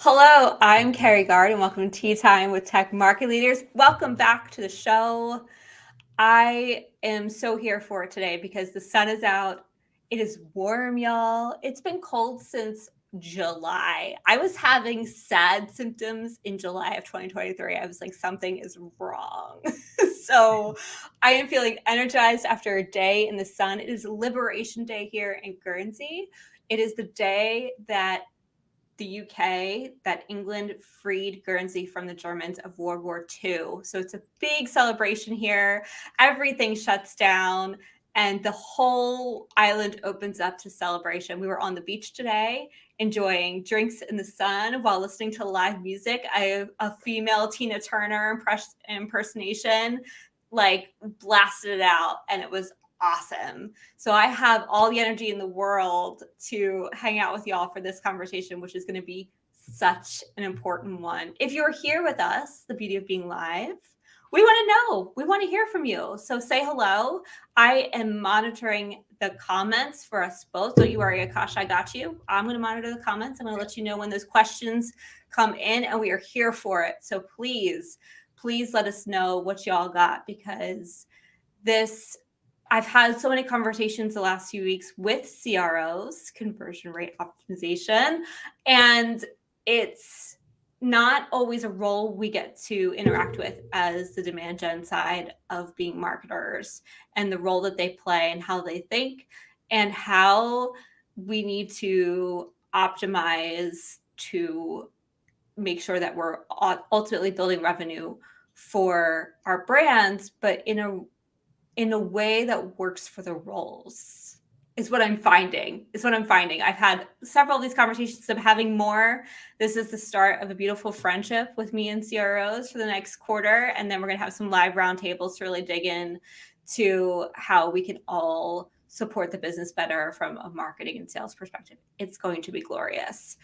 Hello, I'm Carrie Gard, and welcome to Tea Time with Tech Market Leaders. Welcome back to the show. I am so here for it today because the sun is out. It is warm, y'all. It's been cold since July. I was having sad symptoms in July of 2023. I was like, something is wrong. So I am feeling energized after a day in the sun. It is Liberation Day here in Guernsey. It is the day that the UK, that England freed Guernsey from the Germans of World War II. So it's a big celebration here. Everything shuts down and the whole island opens up to celebration. We were on the beach today enjoying drinks in the sun while listening to live music. I have a female Tina Turner impersonation, like blasted it out, and it was awesome. So I have all the energy in the world to hang out with y'all for this conversation, which is going to be such an important one. If you're here with us, the beauty of being live, we want to know. We want to hear from you. So say hello. I am monitoring the comments for us both. Don't you worry, Aakash, I got you. I'm going to monitor the comments. I'm going to let you know when those questions come in, and we are here for it. So please let us know what y'all got, because I've had so many conversations the last few weeks with CROs, conversion rate optimization, and it's not always a role we get to interact with as the demand gen side of being marketers, and the role that they play and how they think and how we need to optimize to make sure that we're ultimately building revenue for our brands, but in a way that works for the roles is what I'm finding. I've had several of these conversations. I'm having more. This is the start of a beautiful friendship with me and CROs for the next quarter. And then we're going to have some live roundtables to really dig in to how we can all support the business better from a marketing and sales perspective. It's going to be glorious.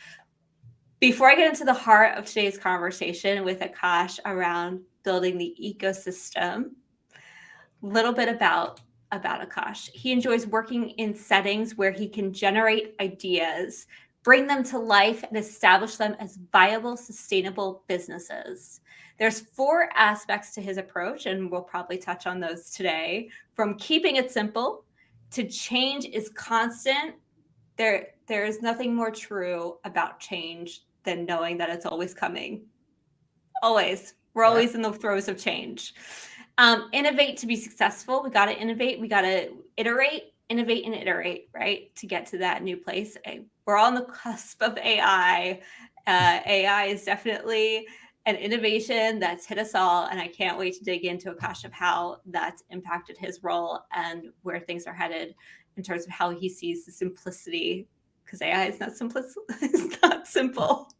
Before I get into the heart of today's conversation with Aakash around building the ecosystem, little bit about Aakash. He enjoys working in settings where he can generate ideas, bring them to life, and establish them as viable, sustainable businesses. There's 4 aspects to his approach, and we'll probably touch on those today. From keeping it simple to change is constant. There is nothing more true about change than knowing that it's always coming. Always. We're always in the throes of change. Innovate to be successful. We got to innovate. We got to innovate and iterate, right? To get to that new place. We're on the cusp of AI. AI is definitely an innovation that's hit us all. And I can't wait to dig into Aakash of how that's impacted his role and where things are headed in terms of how he sees the simplicity, because AI is not it's not simple.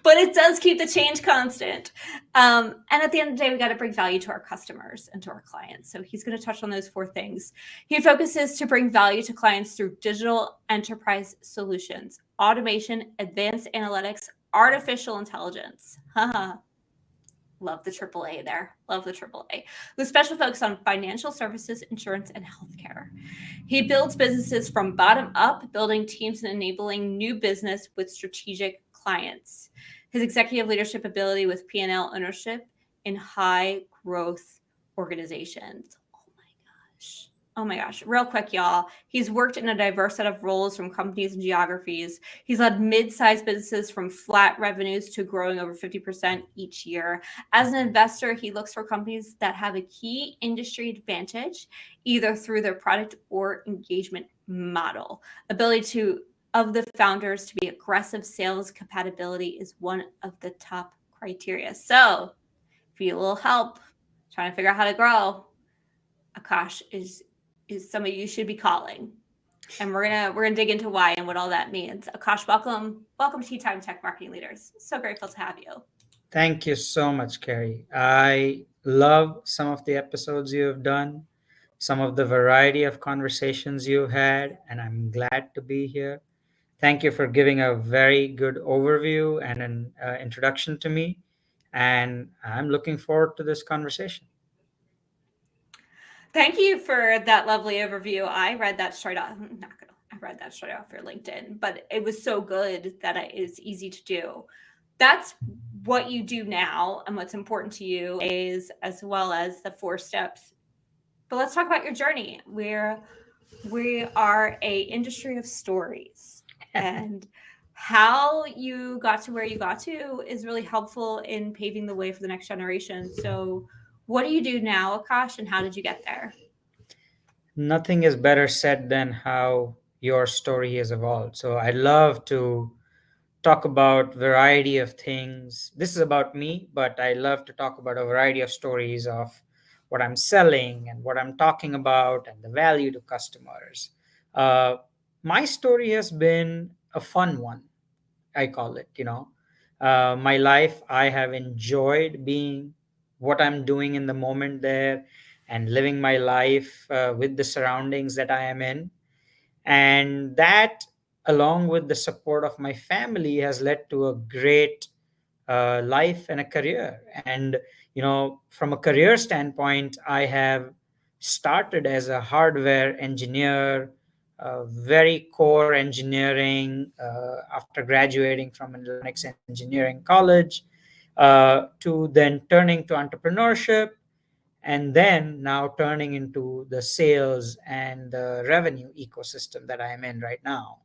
But it does keep the change constant. And at the end of the day, we got to bring value to our customers and to our clients. So he's going to touch on those 4 things. He focuses to bring value to clients through digital enterprise solutions, automation, advanced analytics, artificial intelligence. Love the AAA there. Love the AAA. With special focus on financial services, insurance, and healthcare. He builds businesses from bottom up, building teams and enabling new business with strategic clients. His executive leadership ability with P&L ownership in high growth organizations. Oh my gosh. Real quick, y'all. He's worked in a diverse set of roles from companies and geographies. He's led mid-sized businesses from flat revenues to growing over 50% each year. As an investor, he looks for companies that have a key industry advantage, either through their product or engagement model. Ability of the founders to be aggressive. Sales compatibility is one of the top criteria. So if you need a little help trying to figure out how to grow, Aakash is somebody you should be calling. And we're gonna dig into why and what all that means. Aakash, welcome to Tea Time Tech Marketing Leaders. So grateful to have you. Thank you so much, Carrie. I love some of the episodes you have done, some of the variety of conversations you've had, and I'm glad to be here. Thank you for giving a very good overview and an introduction to me. And I'm looking forward to this conversation. Thank you for that lovely overview. I read that straight off. I read that straight off your LinkedIn, but it was so good that it's easy to do. that's what you do now and what's important to you is as well as the 4 steps. But let's talk about your journey. We are a industry of stories, and how you got to where you got to is really helpful in paving the way for the next generation. So what do you do now, Akash, and how did you get there? Nothing is better said than how your story has evolved. So I love to talk about variety of things. This is about me, but I love to talk about a variety of stories of what I'm selling and what I'm talking about and the value to customers. Uh, my story has been a fun one, I call it. My life, I have enjoyed being what I'm doing in the moment there and living my life with the surroundings that I am in. And that, along with the support of my family, has led to a great life and a career. And from a career standpoint, I have started as a hardware engineer, very core engineering, after graduating from an electronics engineering college, to then turning to entrepreneurship, and then now turning into the sales and the revenue ecosystem that I am in right now.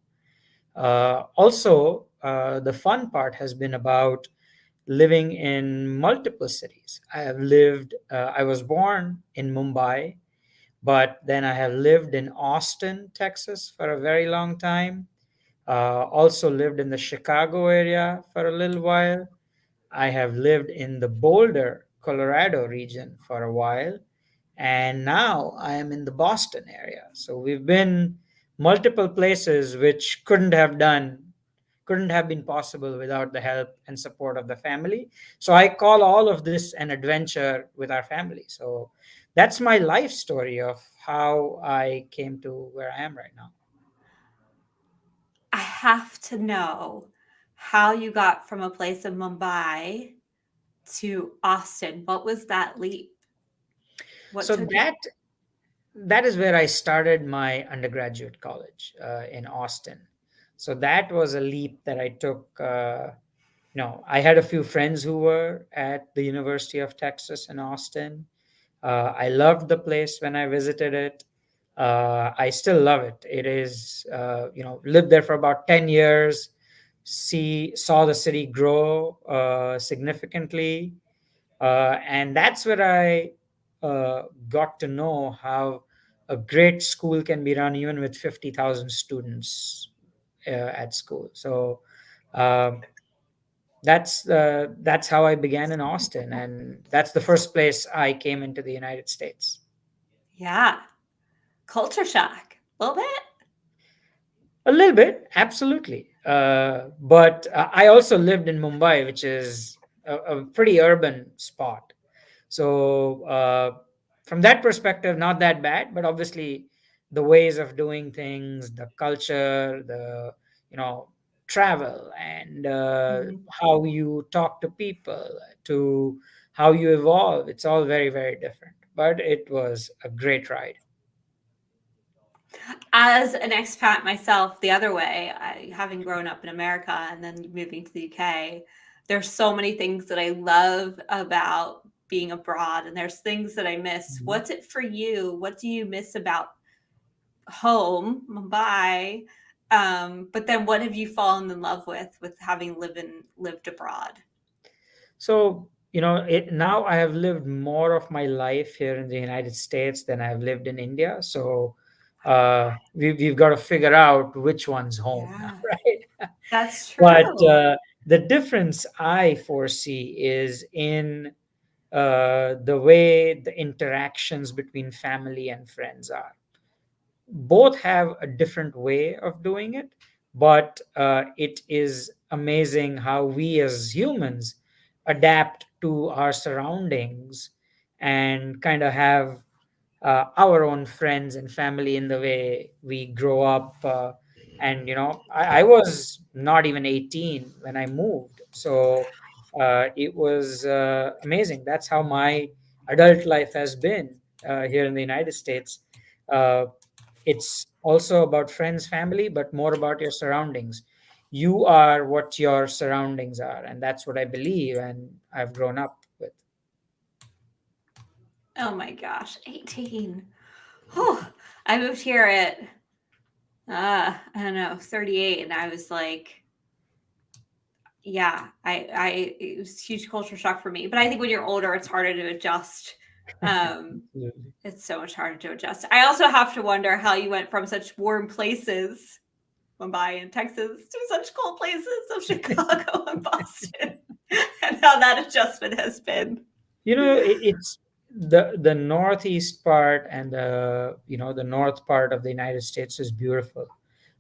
Also, the fun part has been about living in multiple cities. I was born in Mumbai, but then I have lived in Austin, Texas for a very long time. Also lived in the Chicago area for a little while. I have lived in the Boulder, Colorado region for a while. And now I am in the Boston area. So we've been multiple places which couldn't have been possible without the help and support of the family. So I call all of this an adventure with our family. So that's my life story of how I came to where I am right now. I have to know how you got from a place in Mumbai to Austin. What was that leap? What So took you? that is where I started my undergraduate college in Austin. So that was a leap that I took. I had a few friends who were at the University of Texas in Austin. I loved the place when I visited it. I still love it. It is, lived there for about 10 years, saw the city grow significantly. And that's where I got to know how a great school can be run even with 50,000 students at school. So um, that's how I began in Austin, and that's the first place I came into the United States. Yeah, culture shock. A little bit. A little bit, absolutely. But I also lived in Mumbai, which is a pretty urban spot. So from that perspective, not that bad. But obviously, the ways of doing things, the culture, the you know travel, and Mhm. how you talk to people, to how you evolve, it's all very, very different. But it was a great ride. As an expat myself, the other way, having grown up in America and then moving to the UK, there's so many things that I love about being abroad, and there's things that I miss. Mhm. What's it for you? What do you miss about home, Mumbai? But then what have you fallen in love with having lived abroad? So, now I have lived more of my life here in the United States than I've lived in India. So, we've got to figure out which one's home now, Yeah, right? that's But true. the difference I foresee is in the way the interactions between family and friends are. Both have a different way of doing it, but it is amazing how we as humans adapt to our surroundings and kind of have our own friends and family in the way we grow up. And I was not even 18 when I moved, so it was amazing. That's how my adult life has been here in the United States. uh, it's also about friends, family, but more about your surroundings. You are what your surroundings are, and that's what I believe and I've grown up with. Oh my gosh, 18. Whew. I moved here at I don't know, 38, and I was like, yeah, it was a huge culture shock for me. But I think when you're older, it's harder to adjust. Um, Absolutely. it's so much harder to adjust. I also have to wonder how you went from such warm places, Mumbai and Texas, to such cold places of Chicago and Boston, and how that adjustment has been. It's the northeast part, and the north part of the United States is beautiful.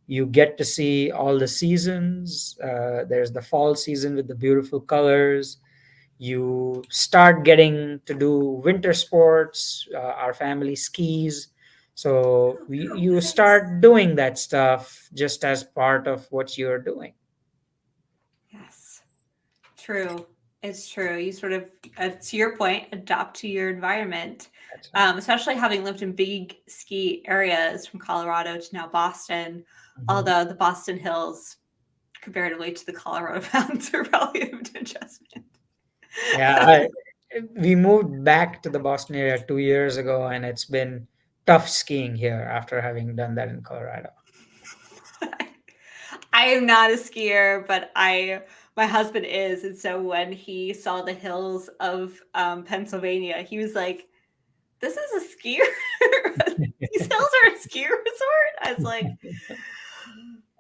You get to see all the seasons. There's the fall season with the beautiful colors. You start getting to do winter sports. Our family skis, so Oh, you nice. start doing that stuff just as part of what you're doing. Yes, true. It's true. You sort of, to your point, adapt to your environment, That's right. especially having lived in big ski areas from Colorado to now Boston. Mhm. Although the Boston Hills, comparatively to the Colorado Mountains, are probably a bit adjustment. Yeah, we moved back to the Boston area 2 years ago, and it's been tough skiing here after having done that in Colorado. I am not a skier, but my husband is, and so when he saw the hills of Pennsylvania, he was like, "This is a skier. These hills are a ski resort." I was like,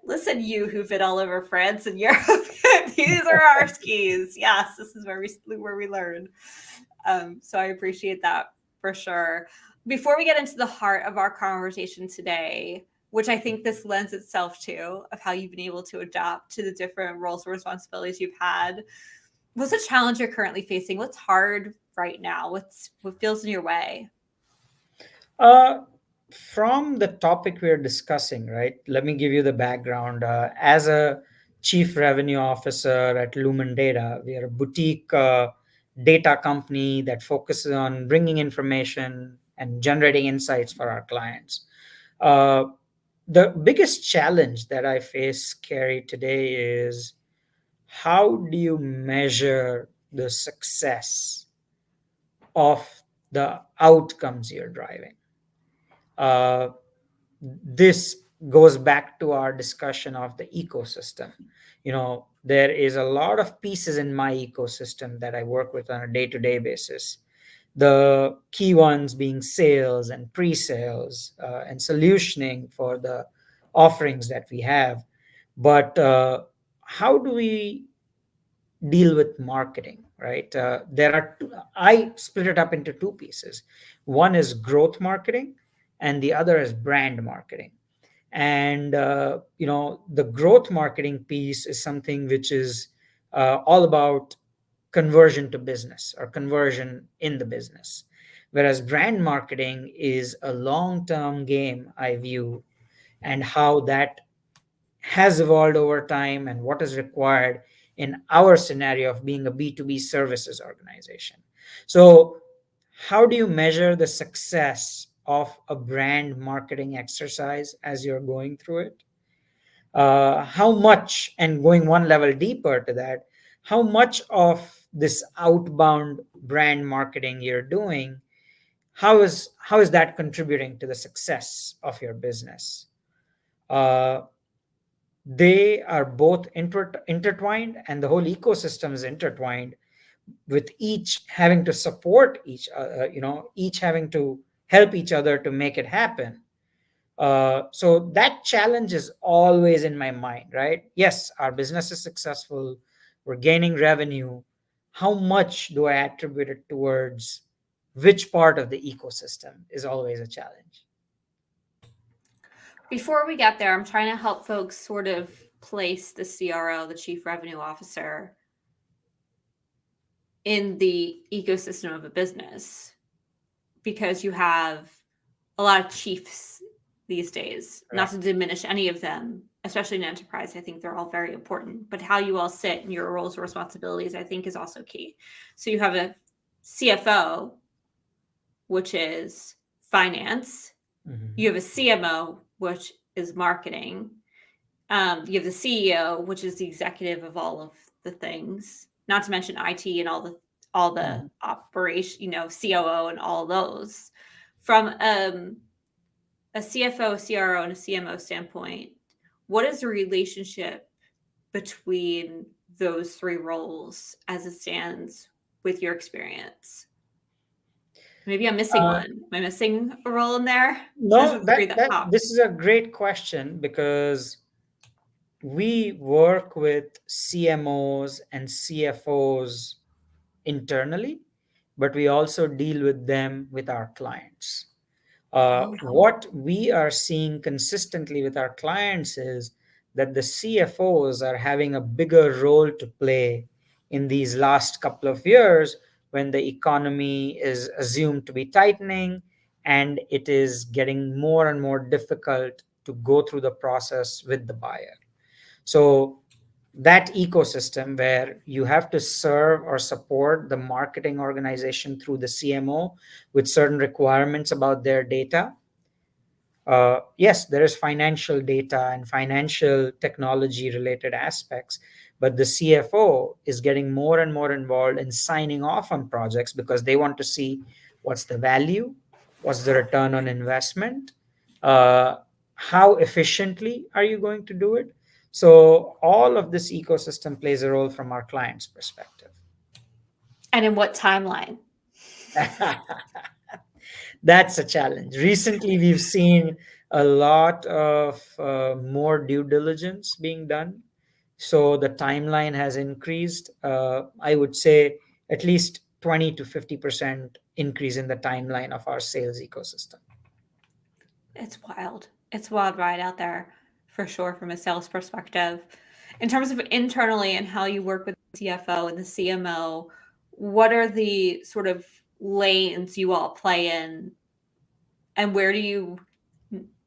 "Listen, you who've been all over France and Europe, these are our skis. Yes, this is where we learn." So I appreciate that for sure. Before we get into the heart of our conversation today, which I think this lends itself to, of how you've been able to adapt to the different roles and responsibilities you've had, what's a challenge you're currently facing? What's hard right now? What feels in your way? Uh, from the topic we're discussing, right? Let me give you the background. As a chief revenue officer at Lumen Data, we are a boutique data company that focuses on bringing information and generating insights for our clients. Uh, the biggest challenge that I face, Carrie, today is how do you measure the success of the outcomes you're driving? Uh, this goes back to our discussion of the ecosystem. There is a lot of pieces in my ecosystem that I work with on a day-to-day basis. The key ones being sales and pre-sales, and solutioning for the offerings that we have. But how do we deal with marketing, right? I split it up into two pieces. One is growth marketing, and the other is brand marketing. And the growth marketing piece is something which is all about conversion to business or conversion in the business, whereas brand marketing is a long term game, I view, and how that has evolved over time and what is required in our scenario of being a B2B services organization. So, how do you measure the success of a brand marketing exercise as you're going through it? How much, and going one level deeper to that, how much of this outbound brand marketing you're doing, how is that contributing to the success of your business? Uh, they are both intertwined, and the whole ecosystem is intertwined, with each having to support each having to help each other to make it happen. So that challenge is always in my mind, right? Yes, our business is successful, we're gaining revenue. How much do I attribute it towards which part of the ecosystem is always a challenge. Before we get there, I'm trying to help folks sort of place the CRO, the Chief Revenue Officer, in the ecosystem of a business, because you have a lot of chiefs these days, not to Correct. diminish any of them, especially in enterprise. I think they're all very important, but how you all sit in your roles and responsibilities, I think, is also key. So you have a CFO, which is finance, you Mhm. have a CMO, which is marketing, You have the CEO, which is the executive of all of the things, not to mention IT and all the Mhm. operation, COO and all those. From a CFO, CRO, and a CMO standpoint, what is the relationship between those three roles as it stands with your experience? Maybe I'm missing Uh, one. Am I missing a role in there? Those are no, the three that that that pop. this is a great question because we work with CMOs and CFOs internally, but we also deal with them with our clients. Oh, What we are seeing consistently with our clients is that the CFOs are having a bigger role to play in these last couple of years when the economy is assumed to be tightening and it is getting more and more difficult to go through the process with the buyer. So that ecosystem where you have to serve or support the marketing organization through the CMO with certain requirements about their data. Yes, there is financial data and financial technology related aspects, but the CFO is getting more and more involved in signing off on projects because they want to see what's the value, what's the return on investment, uh, how efficiently are you going to do it. So all of this ecosystem plays a role from our client's perspective. and in what timeline? That's a challenge. Recently, we've seen a lot of more due diligence being done. So the timeline has increased. I would say at least 20 to 50% increase in the timeline of our sales ecosystem. It's wild. It's a wild ride out there for sure from a sales perspective. In terms of internally and how you work with the CFO and the CMO, what are the sort of lanes you all play in, and where do you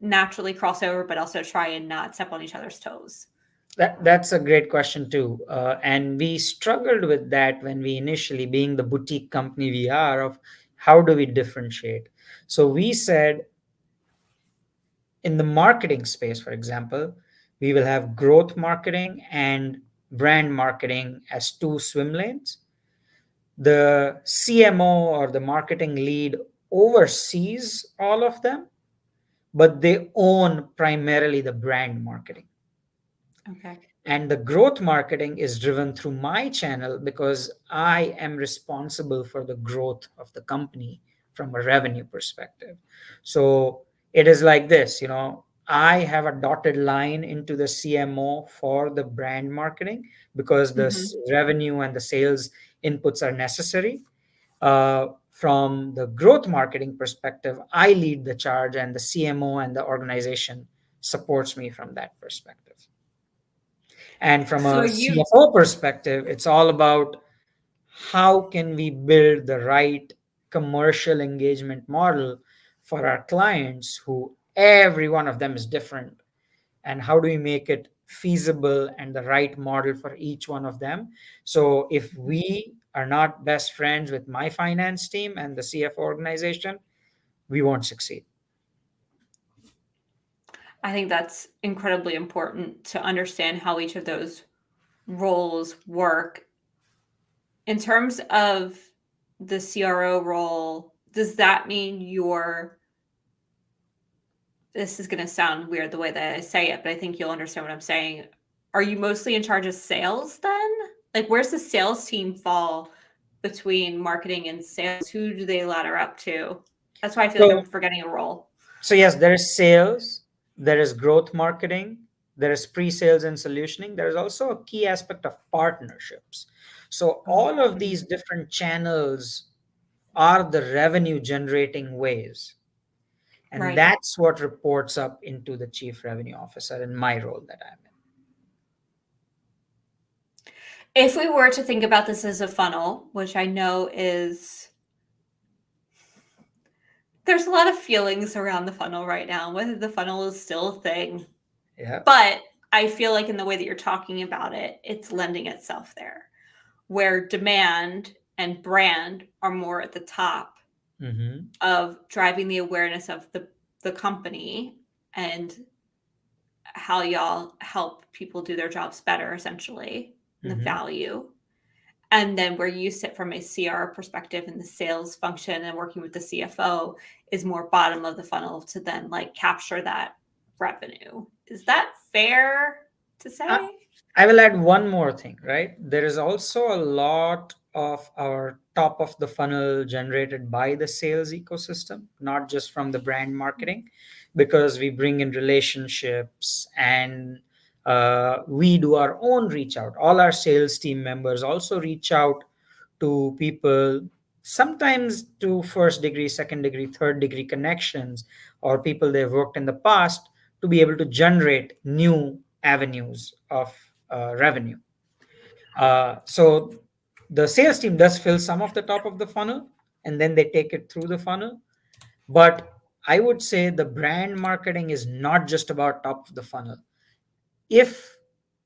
naturally cross over but also try and not step on each other's toes? That's a great question too, and we struggled with that when we initially, being the boutique company we are, of how do we differentiate. So we said in the marketing space, for example, we will have growth marketing and brand marketing as two swim lanes. The CMO or the marketing lead oversees all of them, but they own primarily the brand marketing. Okay. And the growth marketing is driven through my channel because I am responsible for the growth of the company from a revenue perspective. So it is like this, I have a dotted line into the CMO for the brand marketing because the Hmm. revenue and the sales inputs are necessary. From the growth marketing perspective, I lead the charge, and the CMO and the organization supports me from that perspective. And from So a you CFO perspective, it's all about how can we build the right commercial engagement model for our clients, who every one of them is different, and how do we make it feasible and the right model for each one of them. So if we are not best friends with my finance team and the CFO organization, we won't succeed. I think that's incredibly important to understand how each of those roles work. In terms of the CRO role, does that mean you're, this is going to sound weird the way that I say it, but I think you'll understand what I'm saying. Are you mostly in charge of sales then? Like, where's the sales team fall between marketing and sales? Who do they ladder up to? That's why I feel like So I'm forgetting a role. So yes, there is sales, there is growth marketing, there is pre-sales and solutioning. There is also a key aspect of partnerships. So all of Okay. these different channels are the revenue generating ways. And Right. that's what reports up into the chief revenue officer in my role that I'm in. If we were to think about this as a funnel, which I know is, there's a lot of feelings around the funnel right now, whether the funnel is still a thing. Yeah. But I feel like in the way that you're talking about it, it's lending itself there, where demand and brand are more at the top Hmm. of driving the awareness of the company and how y'all help people do their jobs better, essentially, and the Mhm. value. And then where you sit from a CR perspective in the sales function and working with the CFO is more bottom of the funnel to then like capture that revenue. Is that fair to I, say? I will add one more thing, right? There is also a lot of our top of the funnel generated by the sales ecosystem, not just from the brand marketing, because we bring in relationships and we do our own reach out. All our sales team members also reach out to people, sometimes to first degree, second degree, third degree connections, or people they've worked in the past, to be able to generate new avenues of revenue. So the sales team does fill some of the top of the funnel, and then they take it through the funnel. But I would say the brand marketing is not just about top of the funnel. If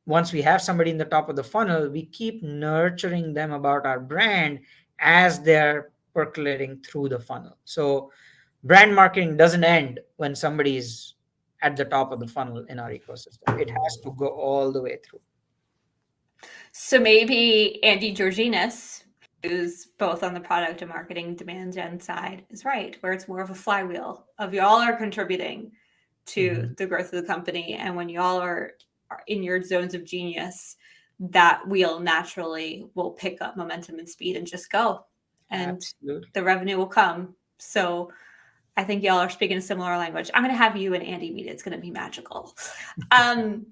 once we have somebody in the top of the funnel, we keep nurturing them about our brand as they're percolating through the funnel. So brand marketing doesn't end when somebody's at the top of the funnel in our ecosystem. It has to go all the way through. So maybe Andy Georginas, who's both on the product and marketing demand gen side, is right, where it's more of a flywheel of y'all are contributing to Mhm. the growth of the company. And when y'all are in your zones of genius, that wheel naturally will pick up momentum and speed and just go. And Absolutely. the revenue will come. So I think y'all are speaking a similar language. I'm going to have you and Andy meet. It's going to be magical. Um,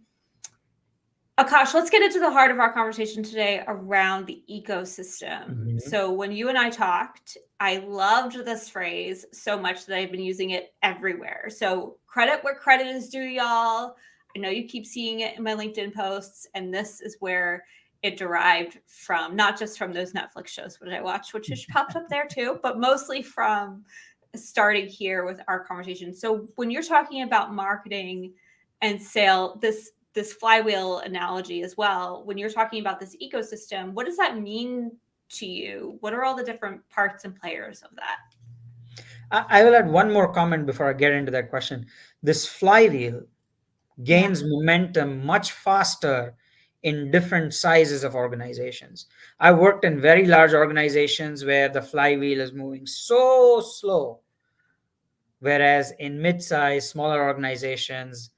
Akash, let's get into the heart of our conversation today around the ecosystem. Mhm. So, when you and I talked, I loved this phrase so much that I've been using it everywhere. So, credit where credit is due, y'all. I know you keep seeing it in my LinkedIn posts, and this is where it derived from, not just from those Netflix shows which I watched, which has popped up there too, but mostly from starting here with our conversation. So, when you're talking about marketing and sale, this flywheel analogy as well, when you're talking about this ecosystem, what does that mean to you? What are all the different parts and players of that? I will add one more comment before I get into that question. This flywheel Yeah. gains momentum much faster in different sizes of organizations. I worked in very large organizations where the flywheel is moving so slow, whereas in mid-sized, smaller organizations,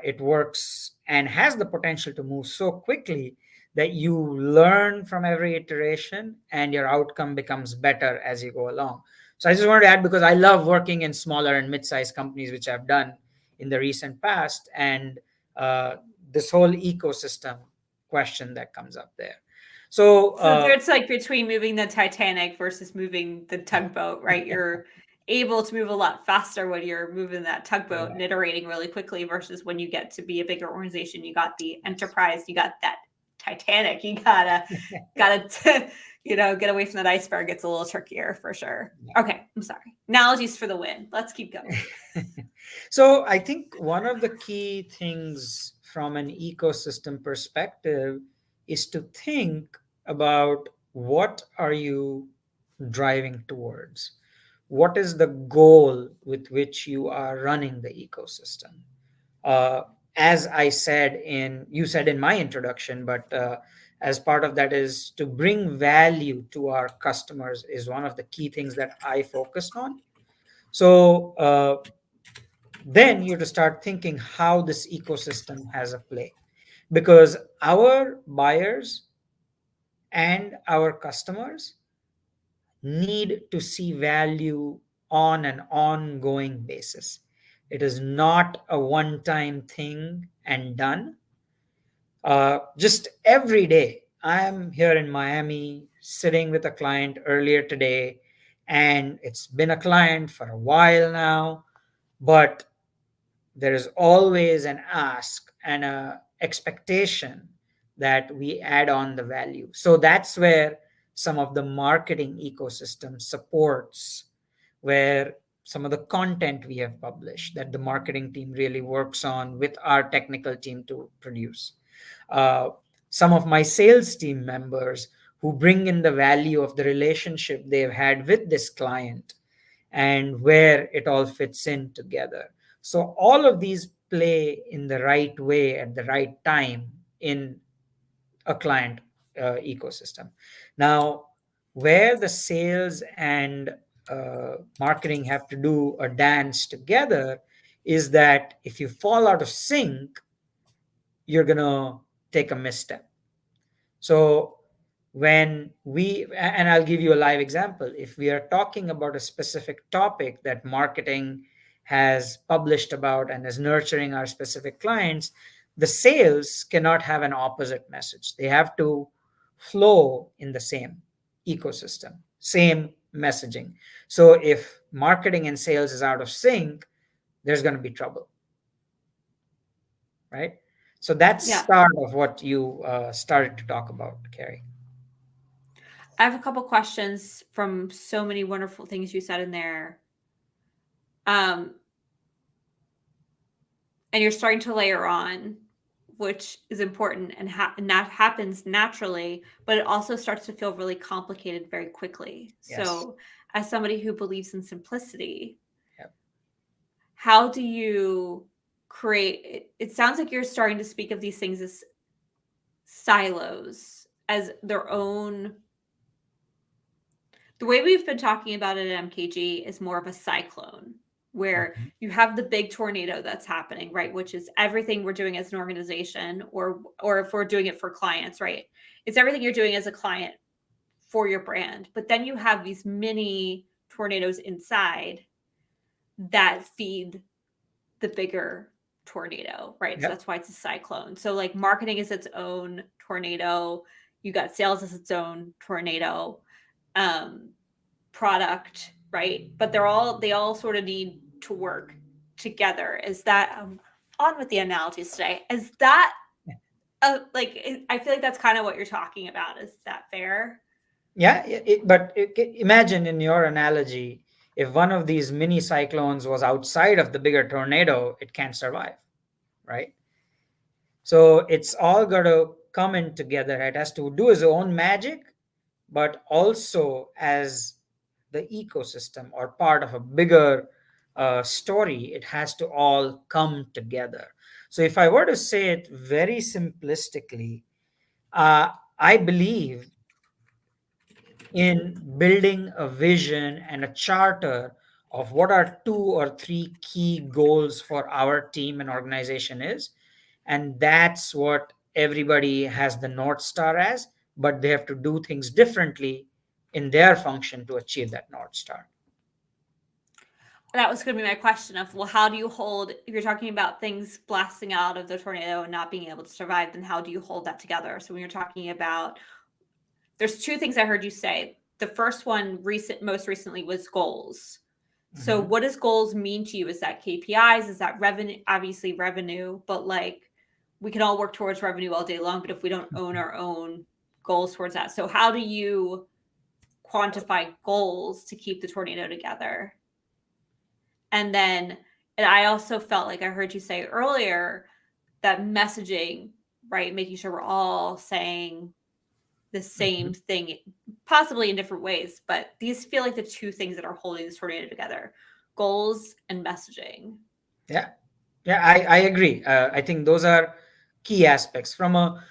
it works and has the potential to move so quickly that you learn from every iteration and your outcome becomes better as you go along. So I just wanted to add, because I love working in smaller and mid-sized companies, which I've done in the recent past, and uh, this whole ecosystem question that comes up there. So So it's like between moving the Titanic versus moving the tugboat, right? You're able to move a lot faster when you're moving that tugboat and iterating really quickly versus when you get to be a bigger organization. You got the Enterprise, you got that Titanic, you gotta get away from that iceberg. It's a little trickier for sure. Okay, I'm sorry. Analogies for the win. Let's keep going. So I think one of the key things from an ecosystem perspective is to think about what are you driving towards? What is the goal with which you are running the ecosystem? Uh, as you said in my introduction, but as part of that is to bring value to our customers is one of the key things that I focused on. So then you have to start thinking how this ecosystem has a play, because our buyers and our customers need to see value on an ongoing basis. It is not a one time thing and done. Just every day, I'm here in Miami sitting with a client earlier today, and it's been a client for a while now, but there is always an ask and a expectation that we add on the value. So that's where some of the marketing ecosystem supports, where some of the content we have published that the marketing team really works on with our technical team to produce. uh, some of my sales team members who bring in the value of the relationship they've had with this client and where it all fits in together. So all of these play in the right way at the right time in a client ecosystem. Now, where the sales and marketing have to do a dance together is that if you fall out of sync, you're going to take a misstep. So and I'll give you a live example. If we are talking about a specific topic that marketing has published about and is nurturing our specific clients, the sales cannot have an opposite message. They have to flow in the same ecosystem, same messaging. So if marketing and sales is out of sync, there's going to be trouble, right? So that's Yeah. start of what you started to talk about, Carrie. I have a couple questions from so many wonderful things you said in there. And you're starting to layer on, which is important and that happens naturally, but it also starts to feel really complicated very quickly. Yes. So, as somebody who believes in simplicity, Yep. how do you create it sounds like you're starting to speak of these things as silos, as their own. The way we've been talking about it at MKG is more of a cyclone, where Mhm. you have the big tornado that's happening, right? Which is everything we're doing as an organization, or if we're doing it for clients, right? It's everything you're doing as a client for your brand. But then you have these mini tornadoes inside that feed the bigger tornado, right? So Yep. that's why it's a cyclone. So like marketing is its own tornado. You got sales as its own tornado. Product, right? But they all sort of need to work together. Is that on with the analogies today? Is that I feel like that's kind of what you're talking about. Is that fair? Yeah, imagine in your analogy, if one of these mini cyclones was outside of the bigger tornado, it can't survive, right? So it's all got to come in together. It has to do its own magic, but also as the ecosystem or part of a bigger story, it has to all come together. So if I were to say it very simplistically, uh, I believe in building a vision and a charter of what are two or three key goals for our team and organization is, and that's what everybody has the north star as, but they have to do things differently in their function to achieve that north star. That was going to be my question of, well, how do you hold, if you're talking about things blasting out of the tornado and not being able to survive, then how do you hold that together? So when you're talking about, there's two things I heard you say. The first one most recently was goals. So Mhm. what does goals mean to you? Is that KPIs? Is that revenue? Obviously revenue, but like we can all work towards revenue all day long, but if we don't own our own goals towards that. So how do you quantify goals to keep the tornado together? And then and I also felt like I heard you say earlier that messaging, right? Making sure we're all saying the same Mhm. thing, possibly in different ways, but these feel like the two things that are holding this tornado together: goals and messaging. Yeah, yeah, I agree. I think those are key aspects from a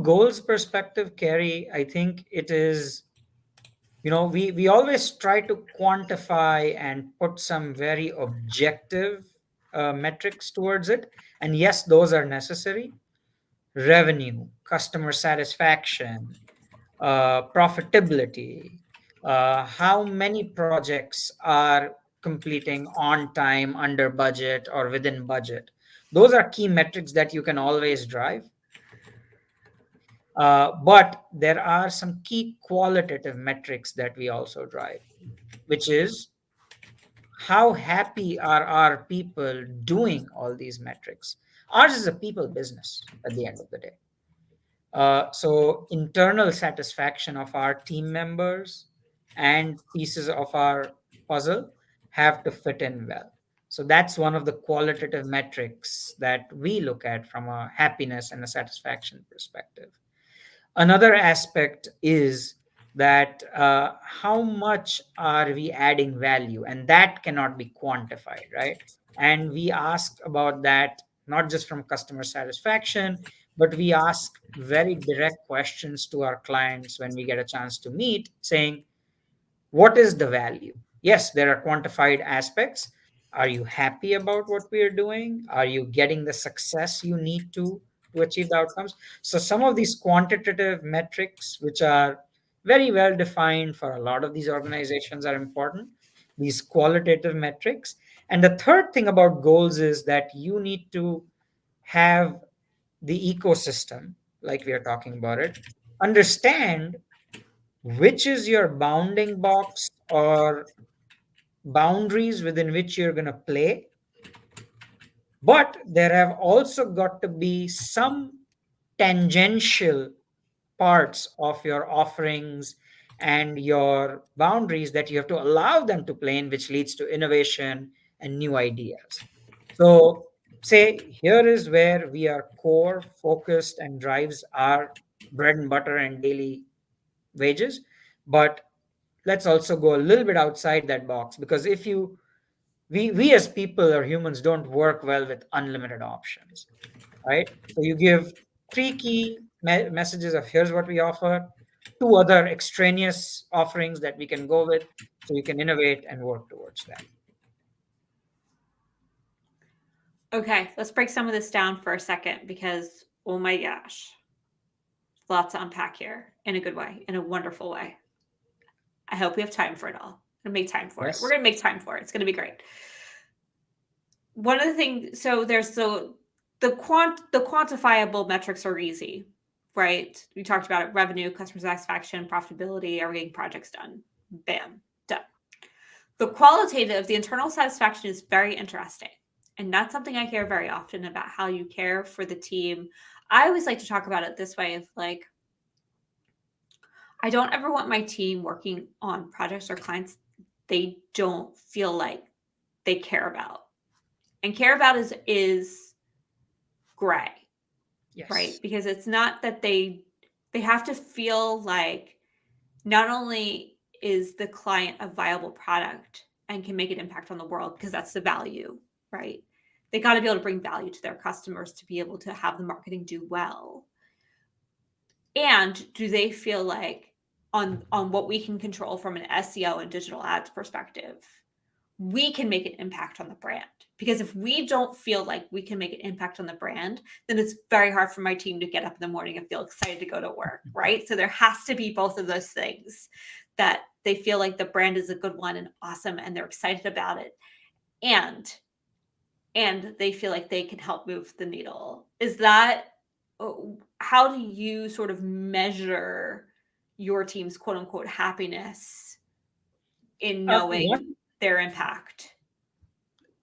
goals perspective, Carrie. I think it is, we always try to quantify and put some very objective metrics towards it, and yes, those are necessary. Revenue, customer satisfaction, profitability, how many projects are completing on time, under budget, or within budget. Those are key metrics that you can always drive. But there are some key qualitative metrics that we also drive, which is how happy are our people doing all these metrics. Ours is a people business at the end of the day. So internal satisfaction of our team members and pieces of our puzzle have to fit in well. So that's one of the qualitative metrics that we look at from a happiness and a satisfaction perspective. Another aspect is that how much are we adding value, and that cannot be quantified, right? And we ask about that not just from customer satisfaction, but we ask very direct questions to our clients when we get a chance to meet, saying, what is the value? Yes, there are quantified aspects. Are you happy about what we are doing? Are you getting the success you need to achieve the outcomes? So some of these quantitative metrics, which are very well defined for a lot of these organizations, are important. These qualitative metrics. And the third thing about goals is that you need to have the ecosystem, like we are talking about it, understand which is your bounding box or boundaries within which you're going to play. But there have also got to be some tangential parts of your offerings and your boundaries that you have to allow them to play in, which leads to innovation and new ideas. So, say, here is where we are core focused and drives our bread and butter and daily wages. But let's also go a little bit outside that box, because if you we as people or humans don't work well with unlimited options, right? So you give three key messages of here's what we offer, two other extraneous offerings that we can go with, so you can innovate and work towards that. Okay, let's break some of this down for a second because, oh my gosh, lots to unpack here in a good way, in a wonderful way. I hope we have time for it all. We're gonna make time for it. We're Yes. gonna make time for it. It's gonna be great. One of the things, so there's the quantifiable metrics are easy, right? We talked about it: revenue, customer satisfaction, profitability. Are we getting projects done? Bam, done. The qualitative, the internal satisfaction is very interesting. And that's something I hear very often about how you care for the team. I always like to talk about it this way of like, I don't ever want my team working on projects or clients they don't feel like they care about. And care about is gray, right? Yes. Because it's not that they have to feel like not only is the client a viable product and can make an impact on the world, because that's the value, right? They got to be able to bring value to their customers to be able to have the marketing do well. And do they feel like on what we can control from an SEO and digital ads perspective, we can make an impact on the brand? Because if we don't feel like we can make an impact on the brand, then it's very hard for my team to get up in the morning and feel excited to go to work, right? So there has to be both of those things, that they feel like the brand is a good one and awesome and they're excited about it, and they feel like they can help move the needle. Is that how do you sort of measure your team's quote unquote happiness in knowing One their impact?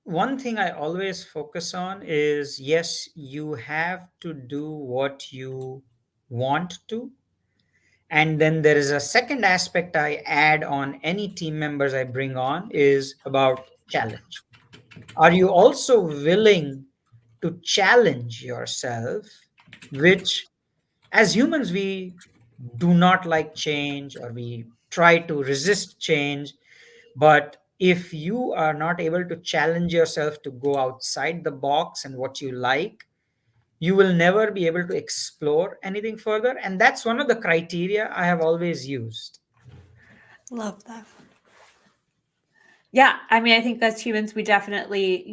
one thing I always focus on is, yes, you have to do what you want to. And then there is a second aspect I add on any team members I bring on is about challenge. Are you also willing to challenge yourself? Which, as humans, we do not like change, or we try to resist change. But if you are not able to challenge yourself to go outside the box and what you like, you will never be able to explore anything further. And that's one of the criteria I have always used. Love that. Yeah, I mean, I think as humans, we definitely,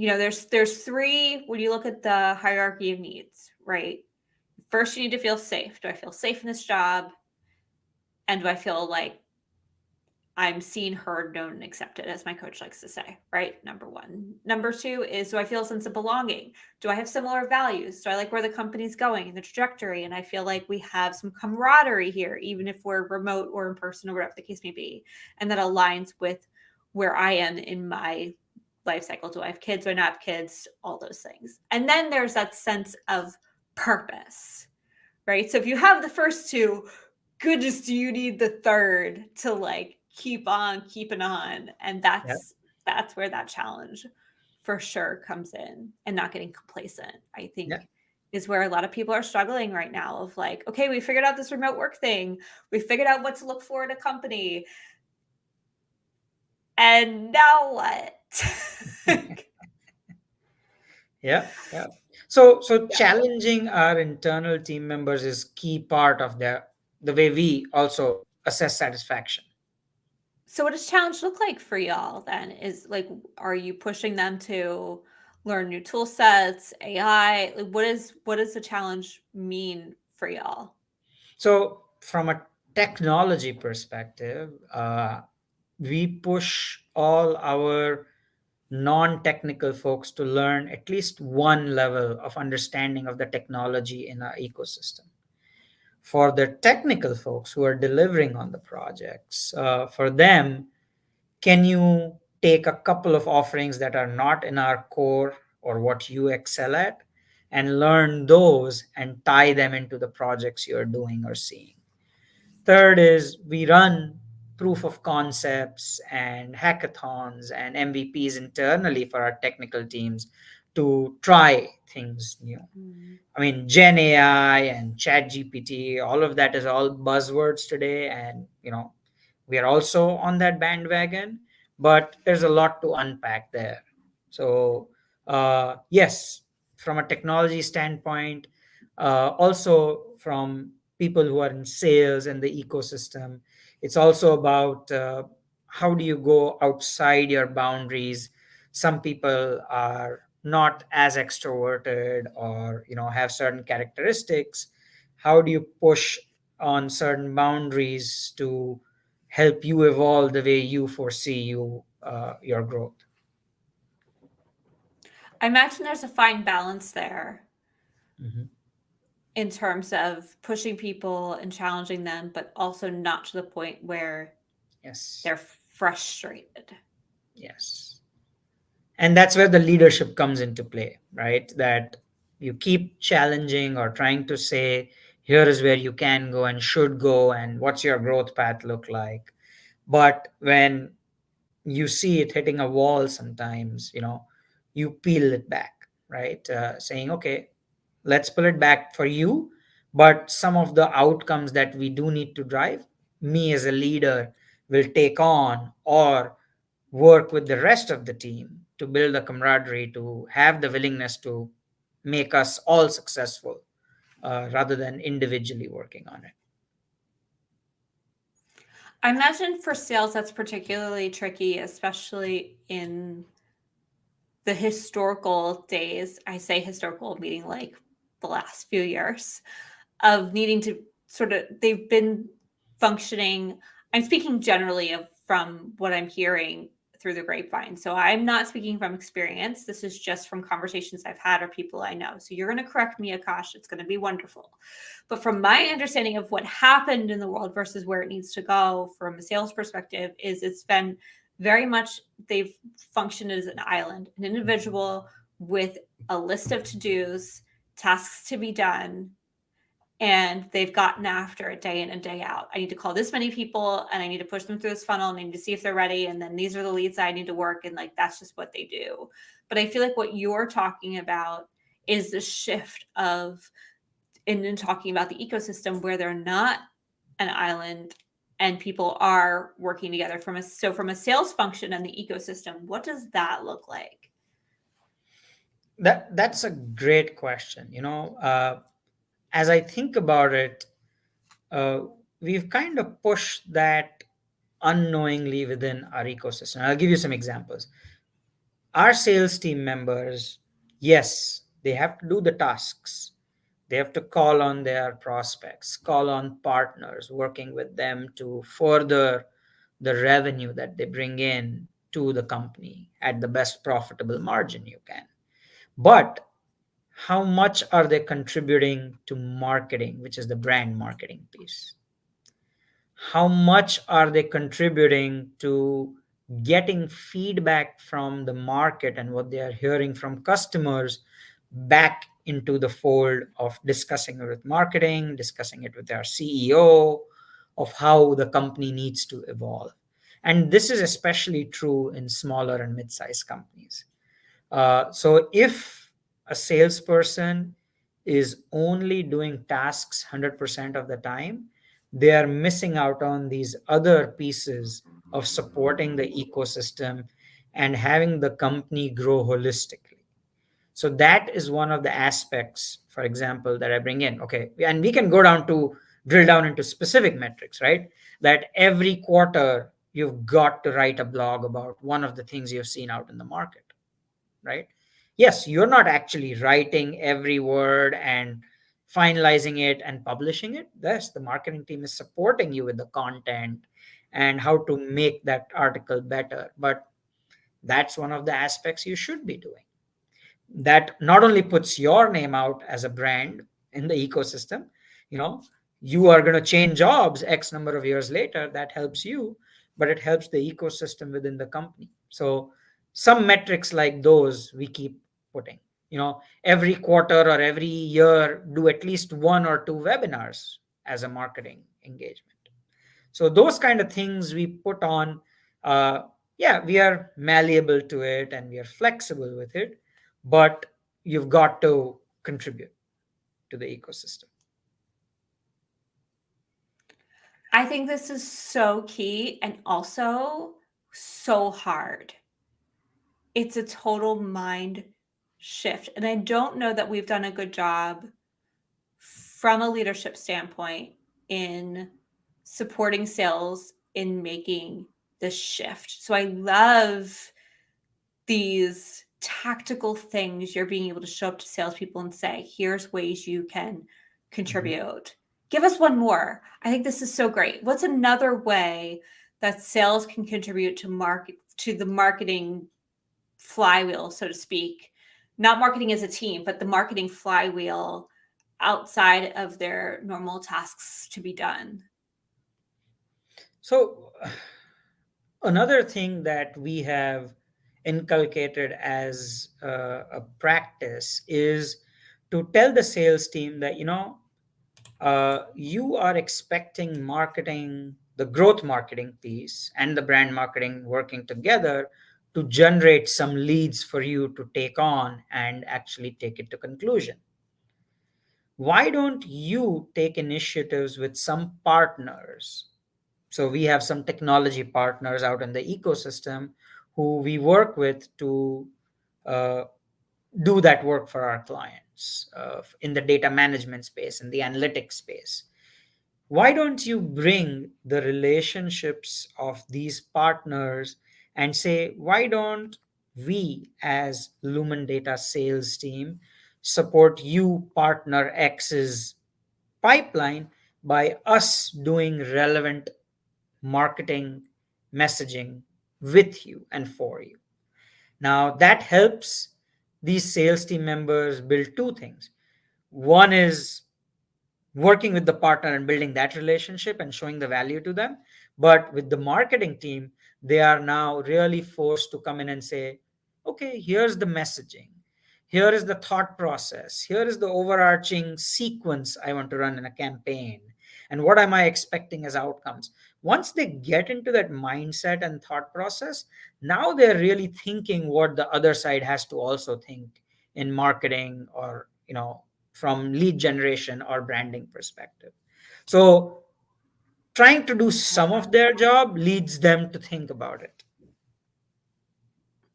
there's three when you look at the hierarchy of needs, right? First, you need to feel safe. Do I feel safe in this job? And do I feel like I'm seen, heard, known, and accepted, as my coach likes to say, right? Number one. Number two is, do I feel a sense of belonging? Do I have similar values? Do I like where the company's going and the trajectory? And I feel like we have some camaraderie here, even if we're remote or in person or whatever the case may be. And that aligns with where I am in my life cycle. Do I have kids? Do I not have kids? All those things. And then there's that sense of purpose, right? So if you have the first two, goodness, do you need the third to like keep on keeping on? And Yeah. that's where that challenge for sure comes in, and not getting complacent, I Yeah. think, is where a lot of people are struggling right now of like, okay, we figured out this remote work thing, we figured out what to look for in a company, and now what? Yeah. Yeah. So Yeah. challenging our internal team members is key part of the way we also assess satisfaction. So what does challenge look like for y'all then? Is like, are you pushing them to learn new tool sets, AI? Like, what does the challenge mean for y'all? So from a technology perspective, we push all our non-technical folks to learn at least one level of understanding of the technology in our ecosystem. For the technical folks who are delivering on the projects, for them, can you take a couple of offerings that are not in our core or what you excel at and learn those and tie them into the projects you're doing or seeing? Third is we run proof of concepts and hackathons and MVPs internally for our technical teams to try things new. Mm. I mean, Gen AI and Chat GPT, all of that is all buzzwords today. And, we are also on that bandwagon, but there's a lot to unpack there. So, yes, from a technology standpoint, also from people who are in sales and the ecosystem, it's also about how do you go outside your boundaries. Some people are not as extroverted or have certain characteristics. How do you push on certain boundaries to help you evolve the way you foresee your growth? I imagine there's a fine balance there Mhm. in terms of pushing people and challenging them, but also not to the point where Yes, they're frustrated. yes. And that's where the leadership comes into play, right? That you keep challenging or trying to say, here is where you can go and should go, and what's your growth path look like. But when you see it hitting a wall sometimes, you peel it back, right? Saying, okay, let's pull it back for you, but some of the outcomes that we do need to drive, me as a leader will take on or work with the rest of the team to build a camaraderie, to have the willingness to make us all successful, rather than individually working on it. I imagine for sales that's particularly tricky, especially in the historical days. I say historical, meaning like the last few years of needing to sort of, they've been functioning. I'm speaking generally of from what I'm hearing through the grapevine. So I'm not speaking from experience. This is just from conversations I've had or people I know. So you're going to correct me, Akash. It's going to be wonderful. But from my understanding of what happened in the world versus where it needs to go from a sales perspective, is it's been very much they've functioned as an island, an individual with a list of to-dos, tasks to be done, and they've gotten after it day in and day out. I need to call this many people and I need to push them through this funnel and I need to see if they're ready. And then these are the leads I need to work. And like, that's just what they do. But I feel like what you're talking about is the shift of, and then talking about the ecosystem where they're not an island and people are working together from a sales function and the ecosystem, what does that look like? That's a great question. As I think about it, uh, we've kind of pushed that unknowingly within our ecosystem. I'll give you some examples. Our sales team members, yes, they have to do the tasks. They have to call on their prospects, call on partners, working with them to further the revenue that they bring in to the company at the best profitable margin you can. But how much are they contributing to marketing, which is the brand marketing piece? How much are they contributing to getting feedback from the market and what they are hearing from customers back into the fold of discussing it with marketing, discussing it with our CEO, of how the company needs to evolve? And this is especially true in smaller and mid-sized companies. So if a salesperson is only doing tasks 100% of the time, they are missing out on these other pieces of supporting the ecosystem and having the company grow holistically. So that is one of the aspects, for example, that I bring in. Okay, and we can go down to drill down into specific metrics, right? That every quarter you've got to write a blog about one of the things you've seen out in the market, right? Yes, you're not actually writing every word and finalizing it and publishing it. Yes, the marketing team is supporting you with the content and how to make that article better. But that's one of the aspects you should be doing. That not only puts your name out as a brand in the ecosystem, you know, you are going to change jobs X number of years later, that helps you, but it helps the ecosystem within the company. So some metrics like those we keep putting, every quarter or every year, do at least one or two webinars as a marketing engagement. So those kind of things we put on. Uh, yeah, we are malleable to it and we are flexible with it, but you've got to contribute to the ecosystem. I think this is so key and also so hard. It's a total mind shift. And I don't know that we've done a good job from a leadership standpoint in supporting sales in making this shift. So I love these tactical things you're being able to show up to salespeople and say, here's ways you can contribute. Mm-hmm. Give us one more. I think this is so great. What's another way that sales can contribute to the marketing flywheel, so to speak? Not marketing as a team, but the marketing flywheel outside of their normal tasks to be done. So another thing that we have inculcated as a practice is to tell the sales team that you are expecting marketing, the growth marketing piece and the brand marketing working together to generate some leads for you to take on and actually take it to conclusion. Why don't you take initiatives with some partners? So we have some technology partners out in the ecosystem who we work with to uh, do that work for our clients in the data management space, in the analytics space. Why don't you bring the relationships of these partners and say, why don't we as Lumen Data sales team support you partner X's pipeline by us doing relevant marketing messaging with you and for you? Now that helps these sales team members build two things. One is working with the partner and building that relationship and showing the value to them. But with the marketing team, they are now really forced to come in and say, okay, here's the messaging. Here is the thought process. Here is the overarching sequence I want to run in a campaign. And what am I expecting as outcomes? Once they get into that mindset and thought process, now they're really thinking what the other side has to also think in marketing or, from lead generation or branding perspective. So trying to do some of their job leads them to think about it.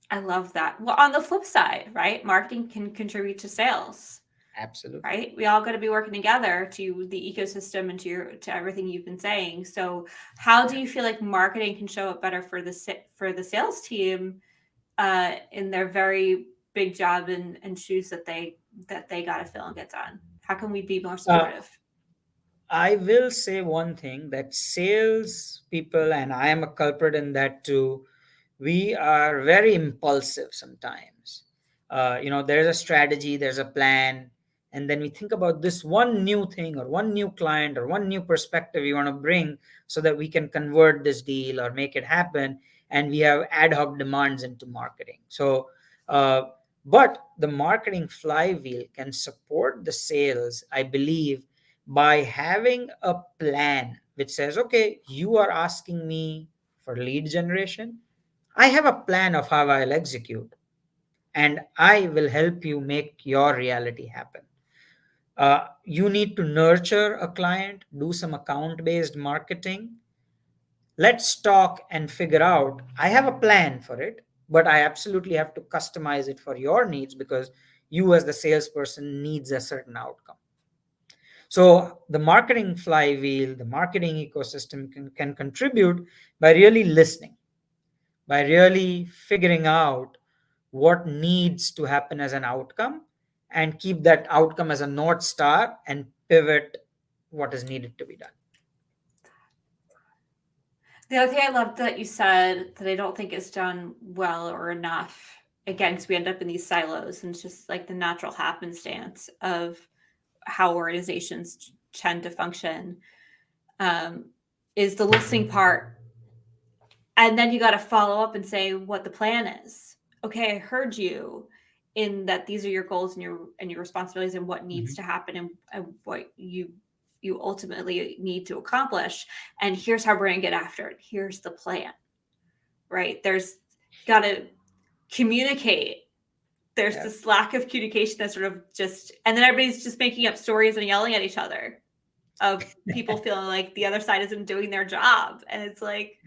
I love that. Well, on the flip side, right? Marketing can contribute to sales. Absolutely. Right? We all got to be working together to the ecosystem and to everything you've been saying. So, how do you feel like marketing can show up better for the sales team in their very big job and shoes that they got to fill and get done? How can we be more supportive? I will say one thing, that sales people, and I am a culprit in that too, we are very impulsive sometimes. There's a strategy, there's a plan, and then we think about this one new thing or one new client or one new perspective we want to bring so that we can convert this deal or make it happen. And we have ad hoc demands into marketing. But the marketing flywheel can support the sales, I believe, by having a plan which says, okay, you are asking me for lead generation. I have a plan of how I'll execute, and I will help you make your reality happen. You need to nurture a client, do some account based marketing. Let's talk and figure out. I have a plan for it, but I absolutely have to customize it for your needs because you as the salesperson needs a certain outcome. So the marketing flywheel, the marketing ecosystem can contribute by really listening, by really figuring out what needs to happen as an outcome and keep that outcome as a North Star and pivot what is needed to be done. The other thing I loved that you said that I don't think is done well or enough, again, because we end up in these silos and it's just like the natural happenstance of how organizations tend to function, um, is the listening part. And then you got to follow up and say what the plan is. Okay, I heard you in that these are your goals and your responsibilities and what needs Mhm. to happen and what you ultimately need to accomplish. And here's how we're going to get after it. Here's the plan, right? There's got to communicate. There's Yeah. this lack of communication that sort of just, and then everybody's just making up stories and yelling at each other of people feeling like the other side isn't doing their job. And it's like,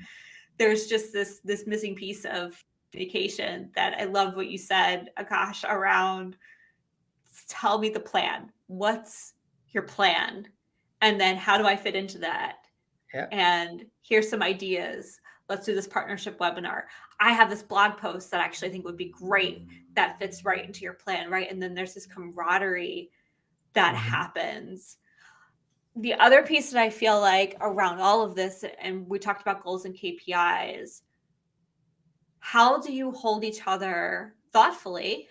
there's just this missing piece of communication that I love what you said, Akash, around tell me the plan. What's your plan? And then how do I fit into that? Yeah. And here's some ideas. Let's do this partnership webinar. I have this blog post that actually I think would be great that fits right into your plan, right? And then there's this camaraderie that Mhm. happens. The other piece that I feel like around all of this, and we talked about goals and KPIs, how do you hold each other thoughtfully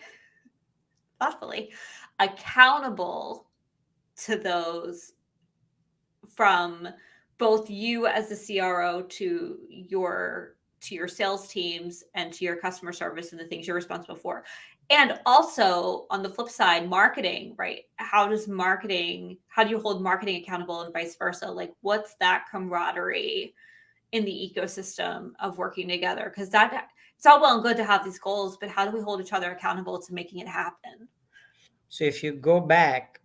accountable to those, from both you as the CRO to your sales teams and to your customer service and the things you're responsible for, and also on the flip side, marketing, right? How do you hold marketing accountable and vice versa? Like, what's that camaraderie in the ecosystem of working together? Because that, it's all well and good to have these goals, but how do we hold each other accountable to making it happen? So if you go back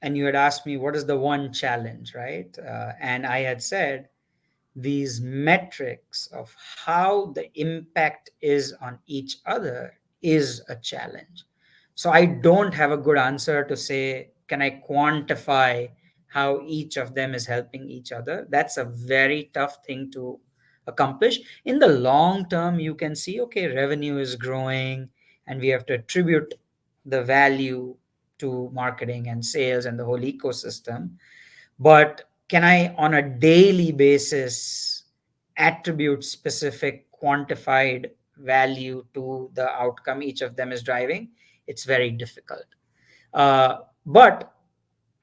and you had asked me what is the one challenge, right? And I had said these metrics of how the impact is on each other is a challenge. So I don't have a good answer to say, can I quantify how each of them is helping each other? That's a very tough thing to accomplish. In the long term, you can see, okay, revenue is growing and we have to attribute the value to marketing and sales and the whole ecosystem. But can I, on a daily basis, attribute specific quantified value to the outcome each of them is driving? It's very difficult. But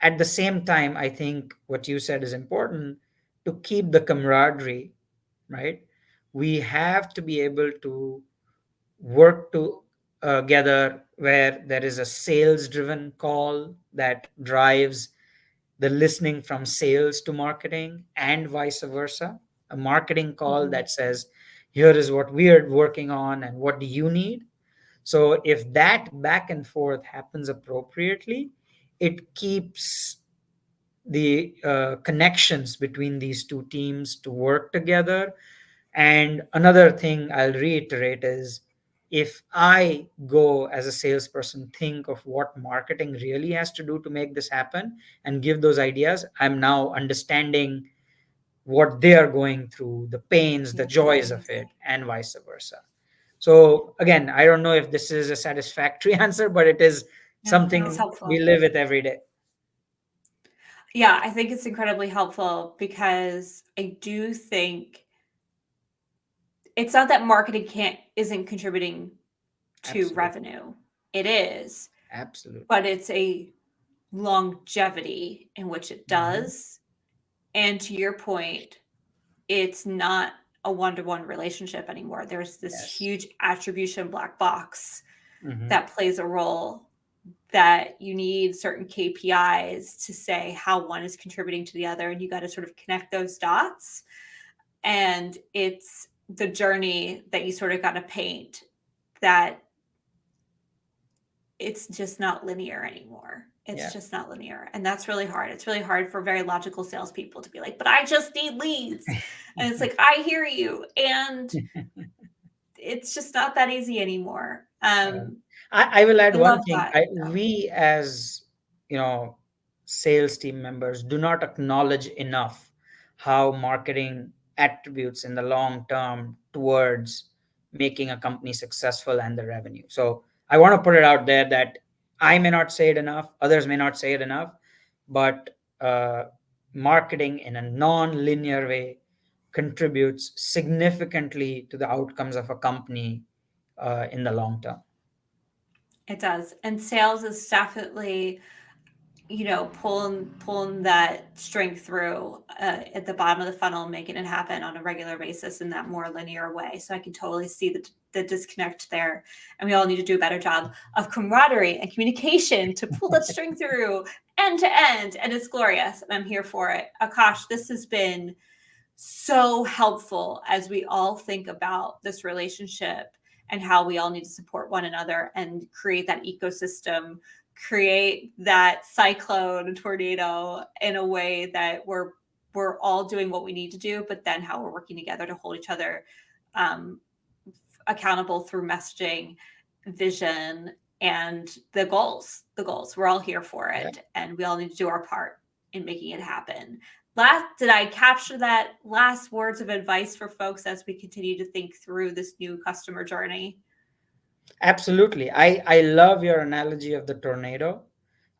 at the same time, I think what you said is important to keep the camaraderie, right? We have to be able to work together where there is a sales driven call that drives the listening from sales to marketing and vice versa, a marketing call Mm-hmm. that says, here is what we are working on and what do you need. So if that back and forth happens appropriately, it keeps the connections between these two teams to work together. And another thing I'll reiterate is, if I go as a salesperson, think of what marketing really has to do to make this happen and give those ideas, I'm now understanding what they are going through, the pains, the Yeah. joys of it, and vice versa. So, again, I don't know if this is a satisfactory answer, but it is No, it's something we helpful. live with every day. Yeah, I think it's incredibly helpful because I do think it's not that marketing can't isn't contributing to Absolutely. revenue. It is, Absolutely. but it's a longevity in which it Mhm. does. And to your point, it's not a one-to-one relationship anymore. There's this Yes. huge attribution black box Mhm. that plays a role, that you need certain KPIs to say how one is contributing to the other, and you got to sort of connect those dots. And it's the journey that you sort of got to paint, that it's just not linear anymore. It's Yeah. just not linear. And that's really hard. It's really hard for very logical salespeople to be like, but I just need leads. And it's like, I hear you. And it's just not that easy anymore. Yeah. I will add I one love thing. that. Yeah. We as you know sales team members do not acknowledge enough how marketing attributes in the long term towards making a company successful and the revenue. So I want to put it out there that I may not say it enough, others may not say it enough, but marketing in a non-linear way contributes significantly to the outcomes of a company in the long term. It does. And sales is definitely, pulling that string through at the bottom of the funnel, making it happen on a regular basis in that more linear way. So I can totally see the disconnect there. And we all need to do a better job of camaraderie and communication to pull that string through end to end. And it's glorious. And I'm here for it. Akash, this has been so helpful as we all think about this relationship and how we all need to support one another and create that ecosystem, create that cyclone and tornado in a way that we're all doing what we need to do, but then how we're working together to hold each other um, accountable through messaging, vision, and the goals. We're all here for Yeah. it, and we all need to do our part in making it happen. Did I capture that last words of advice for folks as we continue to think through this new customer journey? Absolutely. I love your analogy of the tornado,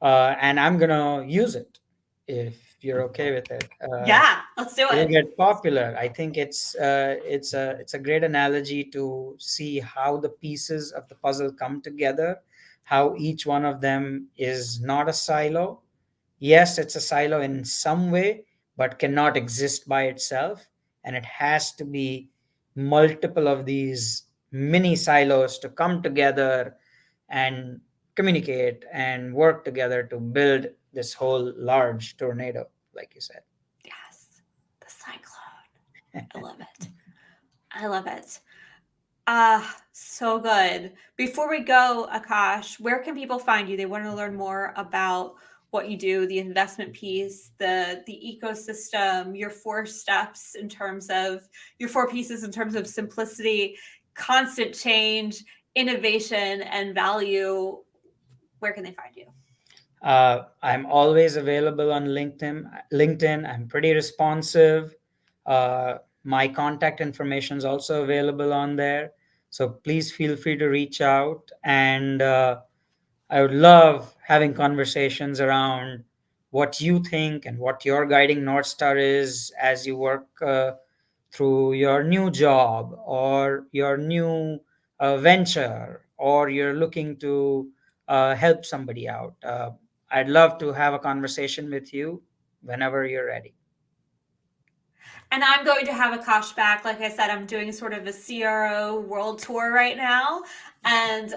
and I'm going to use it if you're okay with it. Yeah, let's do It'll it. get popular. I think it's a great analogy to see how the pieces of the puzzle come together, how each one of them is not a silo. Yes, it's a silo in some way, but cannot exist by itself, and it has to be multiple of these mini silos to come together and communicate and work together to build this whole large tornado, like you said. Yes, the cyclone. I love it. I love it. Ah, so good. Before we go, Akash, where can people find you? They want to learn more about what you do, the investment piece, the ecosystem, your four steps in terms of your four pieces in terms of simplicity, constant change, innovation, and value. Where can they find you? I'm always available on LinkedIn. I'm pretty responsive. Uh, my contact information is also available on there. So please feel free to reach out. And I would love having conversations around what you think and what your guiding North Star is as you work through your new job or your new venture, or you're looking to help somebody out. I'd love to have a conversation with you whenever you're ready. And I'm going to have Akash back. Like I said, I'm doing sort of a CRO world tour right now. And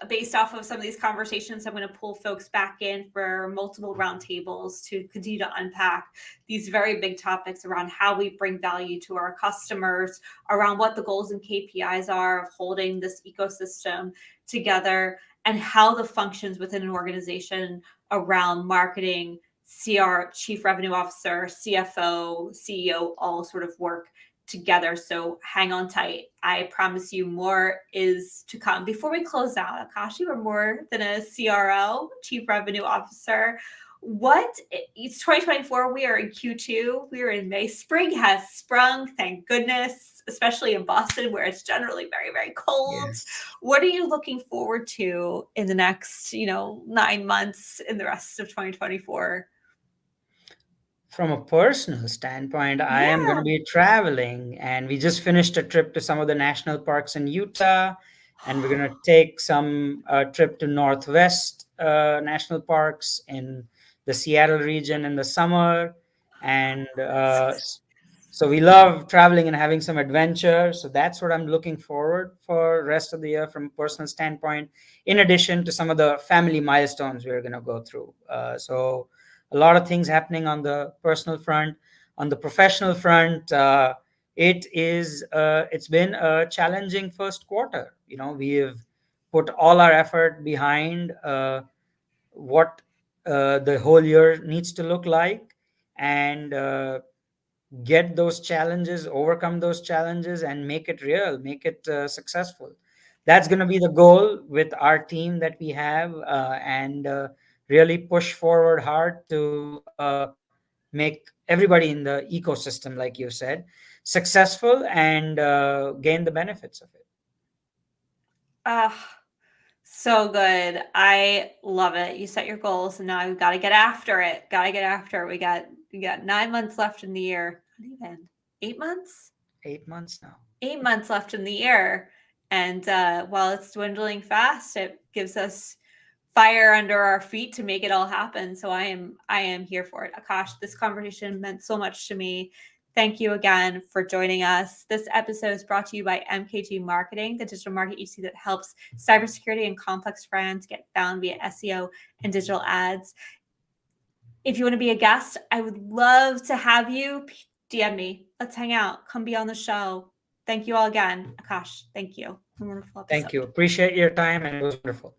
based off of some of these conversations, I'm going to pull folks back in for multiple roundtables to continue to unpack these very big topics around how we bring value to our customers, around what the goals and KPIs are of holding this ecosystem together, and how the functions within an organization around marketing, CR, Chief Revenue Officer, CFO, CEO, all sort of work together. So hang on tight. I promise you more is to come. Before we close out, Akash, you are more than a CRO, Chief Revenue Officer. What it's 2024. We are in Q2. We are in May. Spring has sprung, thank goodness, especially in Boston, where it's generally very, very cold. Yes. What are you looking forward to in the next, 9 months in the rest of 2024? From a personal standpoint, I am going to Yeah. be traveling, and we just finished a trip to some of the national parks in Utah, and we're going to take some trip to Northwest national parks in the Seattle region in the summer, and so we love traveling and having some adventure. So that's what I'm looking forward for rest of the year from a personal standpoint. In addition to some of the family milestones we're going to go through, so a lot of things happening on the personal front. On the professional front, it's been a challenging first quarter. We have put all our effort behind what the whole year needs to look like, and get those challenges, overcome those challenges, and make it real, make it successful. that's going to be the goal with our team that we have, and really push forward hard to make everybody in the ecosystem, like you said, successful and gain the benefits of it. Ah, so good. I love it. You set your goals and now we've got to get after it. Got to get after it. We got 9 months left in the year. Not even 8 months. 8 months now. 8 months left in the year, and while it's dwindling fast, it gives us fire under our feet to make it all happen. So I am here for it. Akash, this conversation meant so much to me. Thank you again for joining us. This episode is brought to you by MKG Marketing, the digital market agency that helps cybersecurity and complex brands get found via SEO and digital ads. If you want to be a guest, I would love to have you. DM me. Let's hang out. Come be on the show. Thank you all again. Akash, thank you. A wonderful Thank you. episode. Appreciate your time, and it was wonderful.